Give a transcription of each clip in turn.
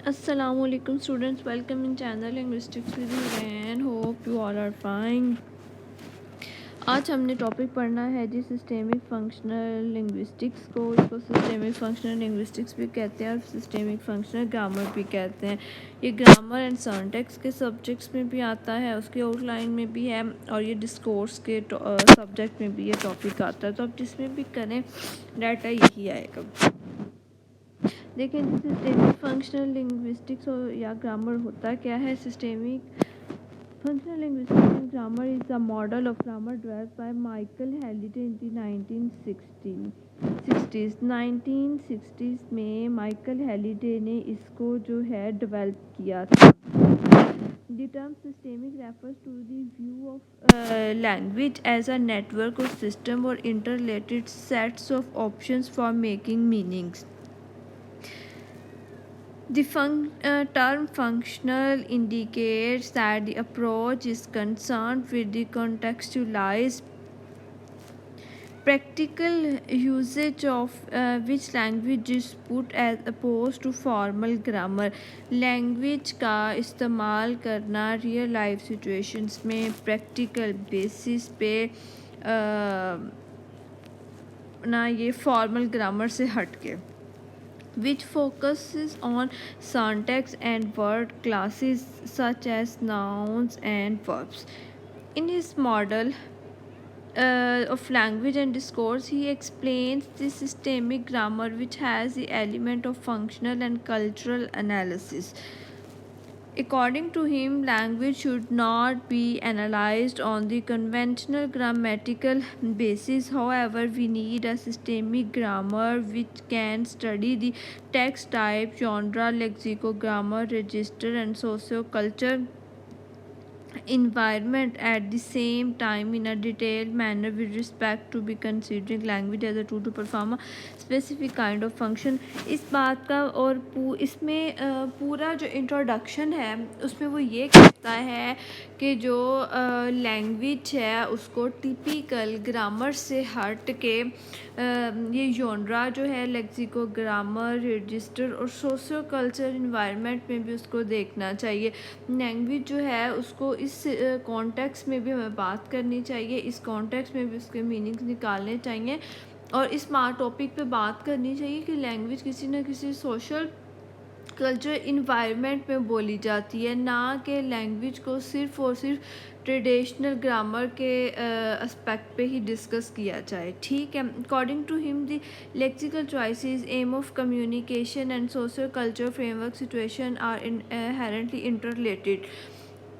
Assalamualaikum students, welcome in channel linguistics with Iran. Hope you all are fine. आज हमने topic पढ़ना है जी systemic functional linguistics को। इसको सिस्टेमिक फंक्शनल लिंग्विस्टिक्स भी कहते हैं और सिस्टेमिक फंक्शनल ग्रामर भी कहते हैं। ये ग्रामर एंड सिंटैक्स के सब्जेक्ट्स में भी आता है, उसके आउटलाइन में भी है, और ये डिस्कोर्स के सब्जेक्ट में भी ये टॉपिक आता है। तो अब जिसमें भी करें डाटा यही आएगा। देखिए सिस्टेमिक फंक्शनल लिंग्विस्टिक्स या ग्रामर होता क्या है। Systemic functional linguistics and grammar is a model of grammar developed by Michael Halliday in the 1960s में माइकल हैलिडे ने इसको जो है डेवलप किया था। The term systemic refers to the view of language as a network or system or interrelated sets of options for making meanings. The term functional indicates that the approach is concerned with the contextualized practical usage of which language is put as opposed to formal grammar. Language का इस्तेमाल करना real life situations में practical basis पे ना ये formal grammar से हट के which focuses on syntax and word classes such as nouns and verbs. In his model of language and discourse, he explains the systemic grammar which has the element of functional and cultural analysis. According to him, language should not be analyzed on the conventional grammatical basis. However, we need a systemic grammar which can study the text type, genre, lexicogrammar, register, and socio-culture environment at the same time in a detailed manner with respect to be considering language as a tool to perform a specific kind of function. इस बात का और इसमें पूरा जो introduction है उसमें वो ये कहता है कि जो लैंग्वेज है उसको टिपिकल ग्रामर से हट के ये जॉनरा जो है लेक्सिको ग्रामर रजिस्टर और सोशो कल्चर इन्वायरमेंट में भी उसको देखना चाहिए। लैंग्वेज जो है उसको इस कॉन्टेक्स्ट में भी हमें बात करनी चाहिए, इस कॉन्टेक्स्ट में भी उसके मीनिंग्स निकालने चाहिए और इस टॉपिक पे बात करनी चाहिए कि लैंग्वेज किसी न किसी सोशल कल्चर इन्वायरमेंट में बोली जाती है, ना कि लैंग्वेज को सिर्फ़ और सिर्फ ट्रेडिशनल ग्रामर के एस्पेक्ट पे ही डिस्कस किया जाए। ठीक है। According to him the lexical choices aim of communication and social culture framework situation are inherently interrelated.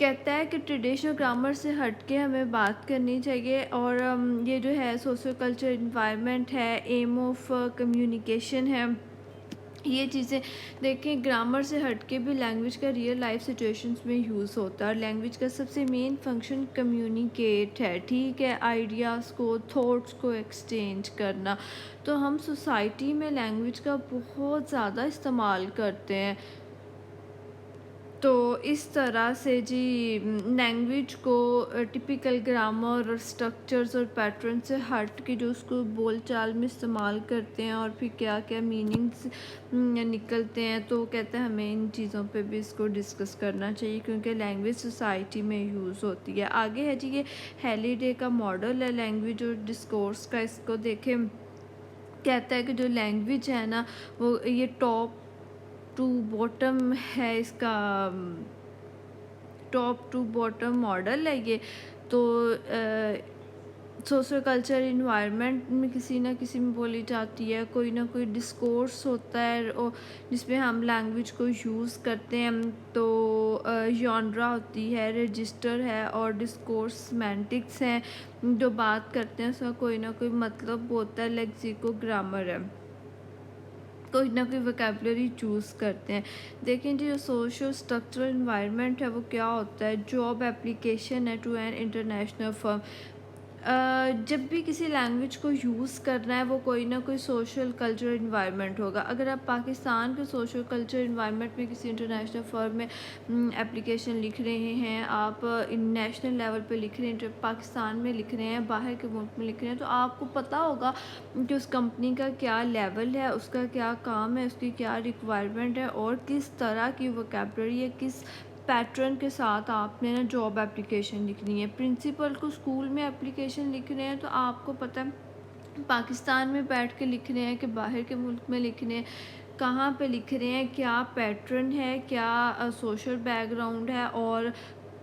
कहता है कि ट्रेडिशनल ग्रामर से हट के हमें बात करनी चाहिए और ये जो है सोशल कल्चर इन्वायरमेंट है, एम ऑफ कम्युनिकेशन है, ये चीज़ें देखें ग्रामर से हट के भी लैंग्वेज का रियल लाइफ सिचुएशंस में यूज़ होता है और लैंग्वेज का सबसे मेन फंक्शन कम्युनिकेट है। ठीक है, आइडियाज़ को, थॉट्स को एक्सचेंज करना। तो हम सोसाइटी में लैंग्वेज का बहुत ज़्यादा इस्तेमाल करते हैं। तो इस तरह से जी लैंग्वेज को टिपिकल ग्रामर और स्ट्रक्चर्स और पैटर्न से हट के जो उसको बोलचाल में इस्तेमाल करते हैं और फिर क्या क्या मीनिंग्स निकलते हैं, तो कहते हैं हमें इन चीज़ों पे भी इसको डिस्कस करना चाहिए क्योंकि लैंग्वेज सोसाइटी में यूज़ होती है। आगे है जी ये हैलिडे का मॉडल है लैंग्वेज और डिस्कोर्स का, इसको देखें। कहता है कि जो लैंग्वेज है ना वो ये टॉप टू बॉटम है, इसका टॉप टू बॉटम मॉडल है ये। तो सोशल कल्चर इन्वायरमेंट में किसी ना किसी में बोली जाती है, कोई ना कोई डिस्कोर्स होता है और जिसमें हम लैंग्वेज को यूज़ करते हैं। तो जॉनरा होती है, रजिस्टर है और डिस्कोर्स सेमेंटिक्स हैं, जो बात करते हैं उसका कोई ना कोई मतलब होता है। लेक्सिको ग्रामर है, कोई ना कोई वोकेबलरी चूज़ करते हैं। देखें जी जो सोशल स्ट्रक्चरल इन्वायरमेंट है वो क्या होता है। जॉब एप्लीकेशन है टू एन इंटरनेशनल फर्म, जब भी किसी लैंग्वेज को यूज़ करना है वो कोई ना कोई सोशल कल्चरल इन्वायरमेंट होगा। अगर आप पाकिस्तान के सोशल कल्चरल इन्वायरमेंट में किसी इंटरनेशनल फर्म में एप्लीकेशन लिख रहे हैं, आप नेशनल लेवल पे लिख रहे हैं, पाकिस्तान में लिख रहे हैं, बाहर के मुल्क में लिख रहे हैं, तो आपको पता होगा कि उस कंपनी का क्या लेवल है, उसका क्या काम है, उसकी क्या रिक्वायरमेंट है और किस तरह की वोकैबुलरी है, किस पैटर्न के साथ आपने ना जॉब एप्लीकेशन लिखनी है। प्रिंसिपल को स्कूल में एप्लीकेशन लिख रहे हैं तो आपको पता है पाकिस्तान में बैठ के लिख रहे हैं कि बाहर के मुल्क में लिख रहे हैं, कहाँ पे लिख रहे हैं, क्या पैटर्न है, क्या सोशल बैकग्राउंड है और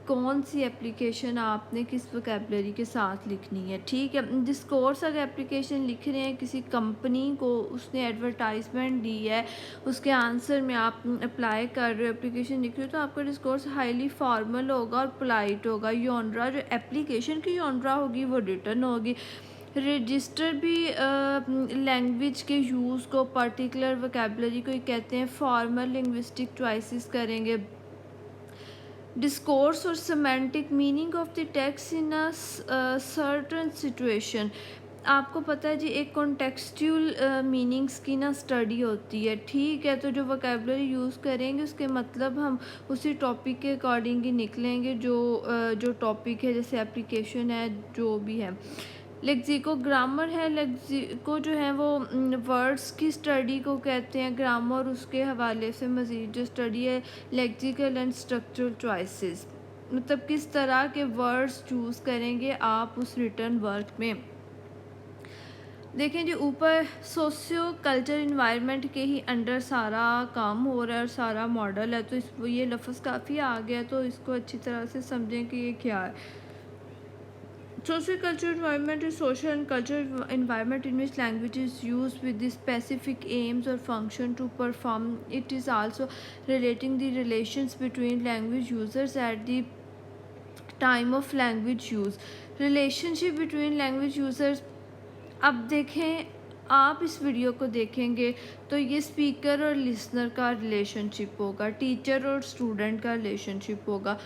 कौन सी एप्लीकेशन आपने किस वोकैबुलरी के साथ लिखनी है। ठीक है, डिस्कोर्स अगर एप्लीकेशन लिख रहे हैं किसी कंपनी को, उसने एडवर्टाइजमेंट दी है, उसके आंसर में आप अप्लाई कर रहे हो, एप्लीकेशन लिख रहे हो, तो आपका डिस्कोर्स हाईली फॉर्मल होगा और पोलाइट होगा। योनरा जो एप्लीकेशन की योनरा होगी वो रिटर्न होगी। रजिस्टर भी लैंग्वेज के यूज़ को, पर्टिकुलर वोकैबुलरी को ही कहते हैं। फॉर्मल लिंग्विस्टिक चॉइसेस करेंगे। डिस्कोर्स और semantic meaning of the text in a certain situation. आपको पता है जी, एक कॉन्टेक्सचुअल मीनिंग्स की ना स्टडी होती है। ठीक है, तो जो वोकैबुलरी यूज़ करेंगे उसके मतलब हम उसी टॉपिक के अकॉर्डिंग ही निकलेंगे, जो टॉपिक है, जैसे एप्लीकेशन है, जो भी है। लेक्सिको ग्रामर है, लेक्सिको जो है वो वर्ड्स की स्टडी को कहते हैं। ग्रामर उसके हवाले से मज़ीद जो स्टडी है लेक्सिकल एंड स्ट्रक्चरल चॉइसेस, मतलब किस तरह के वर्ड्स चूज़ करेंगे आप उस रिटर्न वर्क में। देखें जी, ऊपर सोशियो कल्चर इन्वायरमेंट के ही अंडर सारा काम हो रहा है और सारा मॉडल है, तो ये लफ्ज़ काफ़ी आ गया, तो इसको अच्छी तरह से समझें कि ये क्या है। Social cultural environment is social and cultural environment in which language is used with the specific aims or function to perform. It is also relating the relations between language users at the time of language use. Relationship between language users. अब देखें, आप इस video को देखेंगे तो ये speaker और listener का रिलेशनशिप होगा, टीचर और स्टूडेंट का रिलेशनशिप होगा।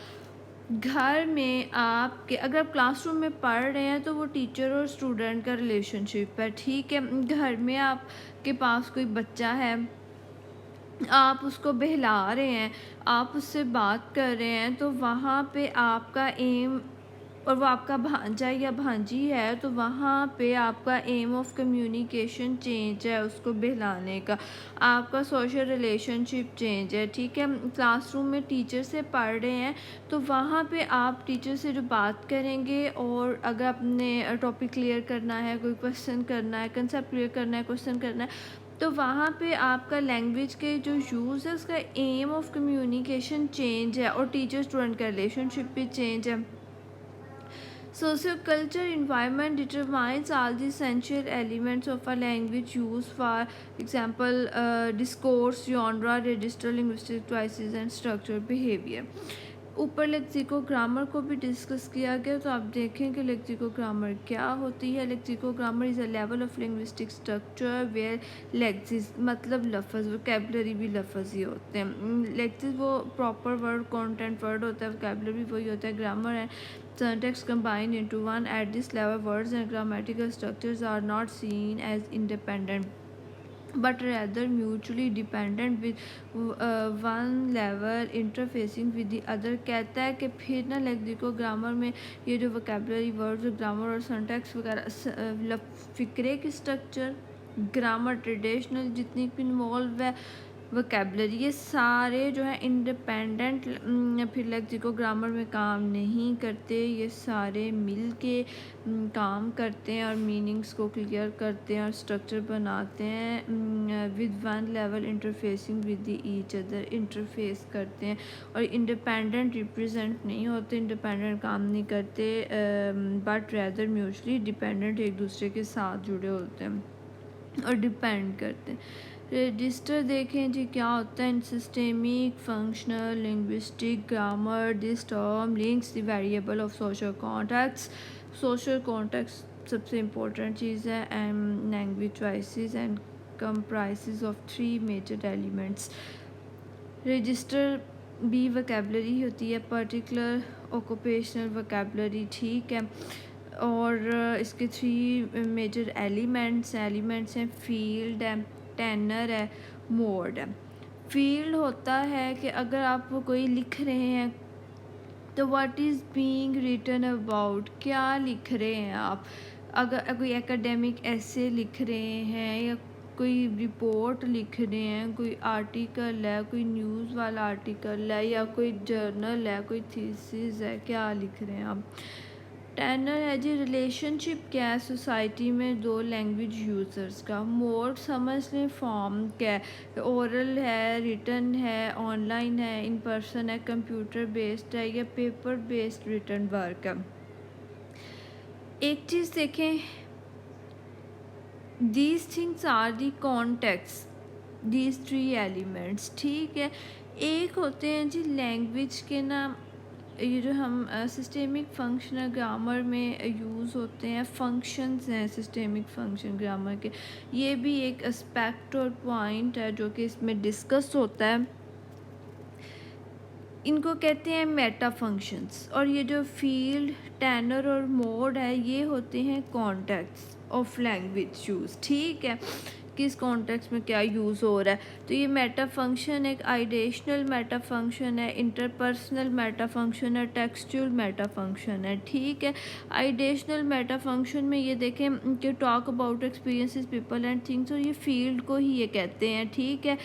घर में आपके, अगर आप क्लासरूम में पढ़ रहे हैं तो वो टीचर और स्टूडेंट का रिलेशनशिप है। ठीक है, घर में आपके पास कोई बच्चा है, आप उसको बहला रहे हैं, आप उससे बात कर रहे हैं, तो वहाँ पे आपका एम, और वो आपका भांजा या भांजी है, तो वहाँ पे आपका एम ऑफ कम्युनिकेशन चेंज है, उसको बहलाने का। आपका सोशल रिलेशनशिप चेंज है। ठीक है, क्लासरूम में टीचर से पढ़ रहे हैं तो वहाँ पे आप टीचर से जो बात करेंगे, और अगर आपने टॉपिक क्लियर करना है, कोई क्वेश्चन करना है, कंसेप्ट क्लियर करना है, क्वेश्चन करना है, तो वहाँ पे आपका लैंग्वेज के जो यूज़ है उसका एम ऑफ कम्युनिकेशन चेंज है, और टीचर स्टूडेंट का रिलेशनशिप भी चेंज है। Socio-cultural environment determines all the essential elements of a language use, for example, discourse, genre, register, linguistic choices and structure, behavior. ऊपर लेक्सिको ग्रामर को भी discuss किया गया, तो आप देखें कि लेक्सिको ग्रामर क्या होती है। Lexico grammar is a level of linguistic structure where lexis मतलब लफ्ज़, वोकैबुलरी भी लफ्ज़ ही होते हैं। लेक्सिस वो प्रॉपर वर्ड, कंटेंट वर्ड होता है, वोकैबुलरी वही होता है। Grammar and syntax combined into one. At this level, words and grammatical structures are not seen as independent but rather mutually dependent, with one level interfacing with the other. कहता है कि फिर ना लेक्सिको ग्रामर में ये जो vocabulary, words, grammar और syntax वगैरह, फ़िक्रे की स्ट्रक्चर, ग्रामर, ट्रेडिशनल जितनी भी इन्वॉल्व है, वोकैबुलरी, ये सारे जो है इंडिपेंडेंट फिर लेक्सिको ग्रामर में काम नहीं करते। ये सारे मिल के काम करते हैं और मीनिंग्स को क्लियर करते हैं और स्ट्रक्चर बनाते हैं। With one level interfacing with the each other, interface करते हैं और इंडिपेंडेंट रिप्रेजेंट नहीं होते, इंडिपेंडेंट काम नहीं करते, बट रैदर म्यूचुअली डिपेंडेंट, एक दूसरे के साथ जुड़े होते हैं और डिपेंड करते हैं। रजिस्टर देखें जी क्या होता है। Systemic, functional, linguistic, grammar. This term links the variable of social context. Social context सबसे इम्पोर्टेंट चीज़ है, and language choices and comprises of 3 major elements. Register भी वोकैबुलरी होती है, पर्टिकुलर, ऑक्यूपेशनल वोकैबुलरी। ठीक है, और इसके 3 मेजर एलिमेंट्स हैं, फील्ड है, टेनर है, मोड है। फील्ड होता है कि अगर आप कोई लिख रहे हैं तो what is being written about, क्या लिख रहे हैं आप। अगर कोई एकेडमिक ऐसे लिख रहे हैं या कोई रिपोर्ट लिख रहे हैं, कोई आर्टिकल है, कोई न्यूज़ वाला आर्टिकल है या कोई जर्नल है, कोई थीसिस है, क्या लिख रहे हैं आप। टेनर है जी, रिलेशनशिप क्या है सोसाइटी में दो लैंग्वेज यूज़र्स का। मोड समझ लें, फॉर्म क्या है, ओरल है, रिटन है, ऑनलाइन है, इन पर्सन है, कंप्यूटर बेस्ड है या पेपर बेस्ड रिटन वर्क है। एक चीज़ देखें, these things are the context, these 3 elements, ठीक है। एक होते हैं जी लैंग्वेज के ना, ये जो हम सिस्टेमिक फंक्शन ग्रामर में यूज़ होते हैं, फंक्शंस हैं सिस्टेमिक फंक्शन ग्रामर के, ये भी एक एस्पेक्ट और पॉइंट है जो कि इसमें डिस्कस होता है। इनको कहते हैं मेटा फंक्शंस। और ये जो फील्ड, टेनर और मोड है, ये होते हैं कॉन्टेक्स्ट ऑफ लैंग्वेज यूज़, ठीक है, किस कॉन्टेक्स्ट में क्या यूज़ हो रहा है। तो ये मेटा फंक्शन एक आइडेशनल मेटा फंक्शन है, इंटरपर्सनल मेटा फंक्शन है, टेक्सचुअल मेटा फंक्शन है, ठीक है। आइडेशनल मेटा फंक्शन में ये देखें कि talk about experiences people and things, और ये फील्ड को ही ये कहते हैं, ठीक है।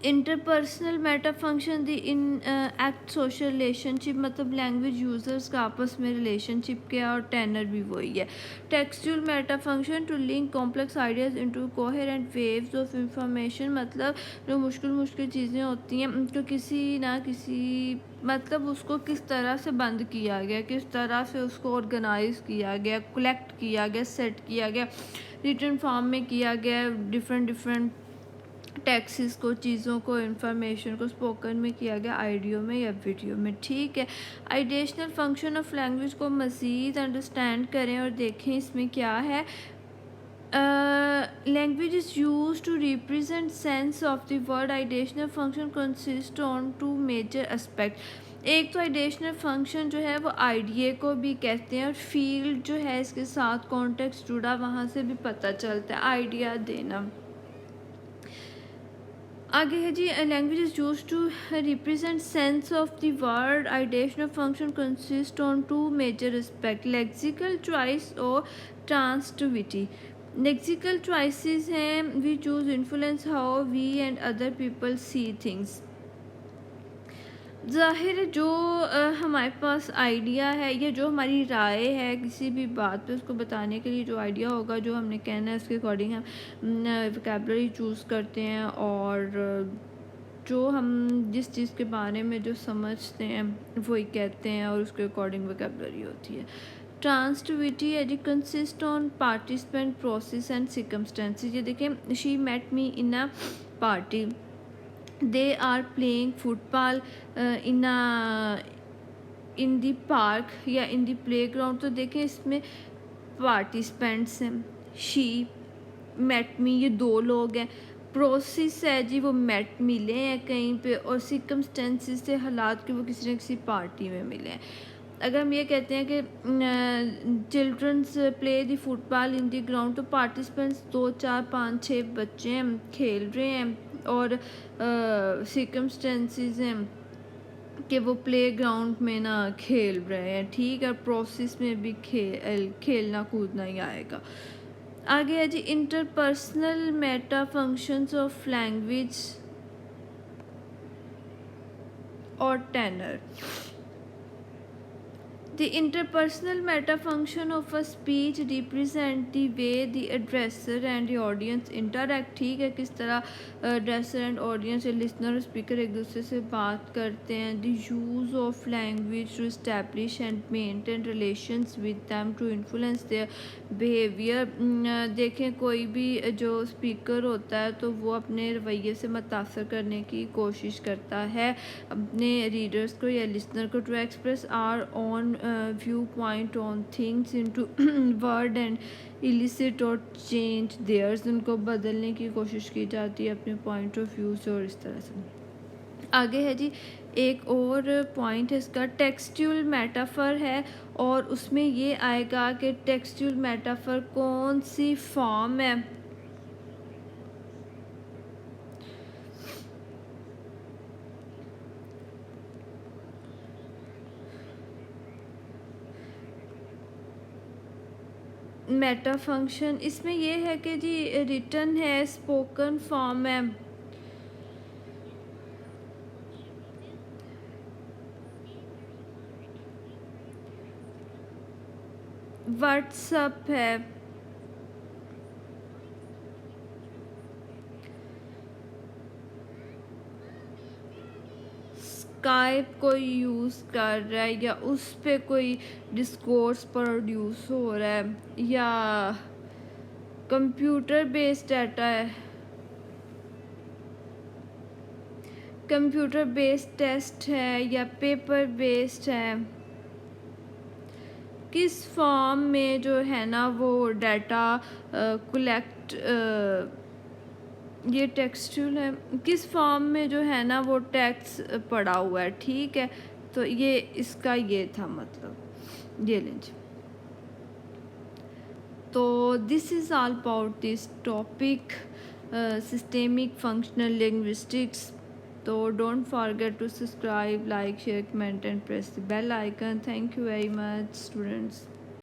Interpersonal Meta function the in act social relationship, मतलब लैंग्वेज यूज़र्स का आपस में रिलेशनशिप क्या, और टेनर भी वही है। Textual meta function to link complex ideas into coherent waves of information, मतलब जो मुश्किल चीज़ें होती हैं उनको किसी ना किसी, मतलब उसको किस तरह से बंद किया गया, किस तरह से उसको ऑर्गेनाइज किया गया, कलेक्ट किया गया, सेट किया गया, रिटन फॉर्म में किया गया, डिफरेंट टेक्सिस को, चीज़ों को, इंफॉर्मेशन को स्पोकन में किया गया, ऑडियो में या वीडियो में, ठीक है। आइडेशनल फंक्शन ऑफ लैंग्वेज को मज़ीद अंडरस्टैंड करें और देखें इसमें क्या है। Language is use to represent sense of the word. Ideational function consist on 2 major aspect. एक तो आइडेशनल फंक्शन जो है वो आइडिया को भी कहते हैं, और फील्ड जो है इसके साथ कॉन्टेक्स्ट जुड़ा, वहाँ से भी पता चलता है आइडिया देना। आगे है जी, language is use to represent sense of the word. Ideational function consist on 2 major aspect, lexical choice और ट्रांसटिविटी। लेक्सिकल चॉइसेस हैं, we choose influence how we and other people see things. ज़ाहिर है जो हमारे पास आइडिया है या जो हमारी राय है किसी भी बात पे, उसको बताने के लिए जो आइडिया होगा, जो हमने कहना है, उसके अकॉर्डिंग हम वोकैबुलरी चूज़ करते हैं, और जो हम जिस चीज़ के बारे में जो समझते हैं वही कहते हैं, और उसके अकॉर्डिंग वोकैबुलरी होती है। ट्रांसटिविटी है, consist on participant, process and circumstances. ये देखें, she met me in a party, they are playing football in the park या in the playground। तो देखें इसमें पार्टिसिपेंट्स हैं, शी, मेट मी, ये 2 लोग हैं। प्रोसेस है जी, वो मेट मिले हैं कहीं पे, और सिर्कमस्टेंसेस से हालात के वो किसी न किसी पार्टी में मिले हैं। अगर हम ये कहते हैं कि children's play the football in the ground, तो पार्टिसिपेंट्स 2, 4, 5, 6 बच्चे हैं, खेल रहे हैं, और सिर्कमस्टेंसेस हैं कि वो प्ले ग्राउंड में ना खेल रहे हैं, ठीक है। प्रोसेस में भी खेलना कूदना ही आएगा। आगे है जी, interpersonal meta functions of language और tenor. The interpersonal meta function of a speech represent the way the addresser and the audience interact, ठीक है, किस तरह addresser and audience या listener और speaker एक दूसरे से बात करते हैं। The use of language to establish and maintain relations with them to influence their behavior। देखें, कोई भी जो स्पीकर होता है तो वो अपने रवैये से मुतासर करने की कोशिश करता है अपने रीडर्स को या लिसनर को, to express our on view point on things into word and elicit और चेंज देयर्स। उनको बदलने की कोशिश की जाती है अपने पॉइंट ऑफ व्यू से, और इस तरह से। आगे है जी, एक और पॉइंट है इसका, टेक्सचुअल मेटाफर है, और उसमें ये आएगा कि टेक्सचुअल मेटाफर कौन सी फॉर्म है। मेटा फंक्शन इसमें ये है कि जी रिटन है, स्पोकन फॉर्म है, व्हाट्सअप है, स्काइप कोई यूज़ कर रहा है, या उस पे कोई डिस्कोर्स प्रोड्यूस हो रहा है, या कंप्यूटर बेस्ड डाटा है, कंप्यूटर बेस्ड टेस्ट है, या पेपर बेस्ड है, किस फॉर्म में जो है ना वो डाटा कलेक्ट, ये टेक्सचुअल है, किस फॉर्म में जो है ना वो टेक्स्ट पड़ा हुआ है, ठीक है। तो ये इसका ये था मतलब, ये लेंगे। तो this is all about this topic, systemic functional linguistics. तो don't forget to subscribe, like, share, comment and press the bell icon. Thank you very much students.